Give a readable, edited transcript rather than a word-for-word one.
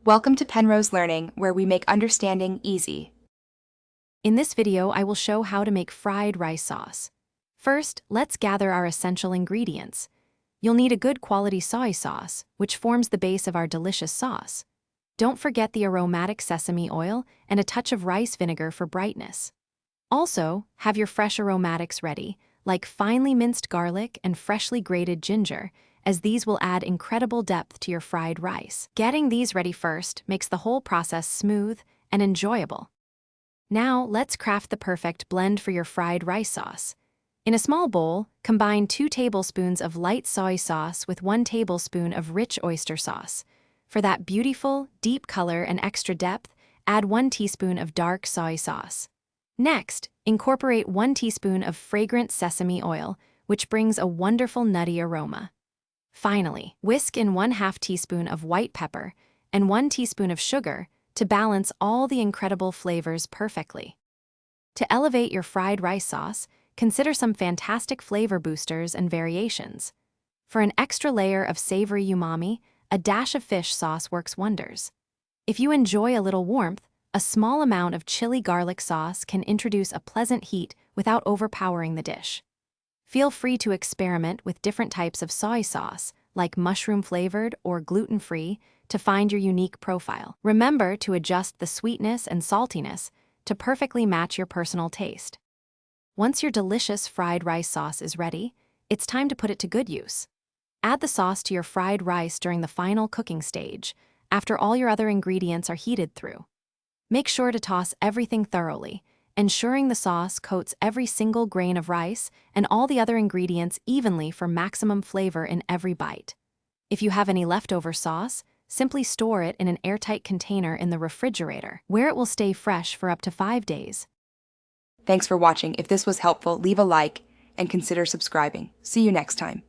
Welcome to Penrose Learning, where we make understanding easy. In this video, I will show how to make fried rice sauce. First, let's gather our essential ingredients. You'll need a good quality soy sauce, which forms the base of our delicious sauce. Don't forget the aromatic sesame oil and a touch of rice vinegar for brightness. Also, have your fresh aromatics ready, like finely minced garlic and freshly grated ginger, as these will add incredible depth to your fried rice. Getting these ready first makes the whole process smooth and enjoyable. Now, let's craft the perfect blend for your fried rice sauce. In a small bowl, combine 2 tablespoons of light soy sauce with 1 tablespoon of rich oyster sauce. For that beautiful, deep color and extra depth, add 1 teaspoon of dark soy sauce. Next, incorporate 1 teaspoon of fragrant sesame oil, which brings a wonderful nutty aroma. Finally, whisk in 1/2 teaspoon of white pepper and 1 teaspoon of sugar to balance all the incredible flavors perfectly. To elevate your fried rice sauce, consider some fantastic flavor boosters and variations. For an extra layer of savory umami, a dash of fish sauce works wonders. If you enjoy a little warmth, a small amount of chili garlic sauce can introduce a pleasant heat without overpowering the dish. Feel free to experiment with different types of soy sauce, like mushroom-flavored or gluten-free, to find your unique profile. Remember to adjust the sweetness and saltiness to perfectly match your personal taste. Once your delicious fried rice sauce is ready, it's time to put it to good use. Add the sauce to your fried rice during the final cooking stage, after all your other ingredients are heated through. Make sure to toss everything thoroughly, ensuring the sauce coats every single grain of rice and all the other ingredients evenly for maximum flavor in every bite. If you have any leftover sauce, simply store it in an airtight container in the refrigerator, where it will stay fresh for up to 5 days. Thanks for watching. If this was helpful, leave a like and consider subscribing. See you next time.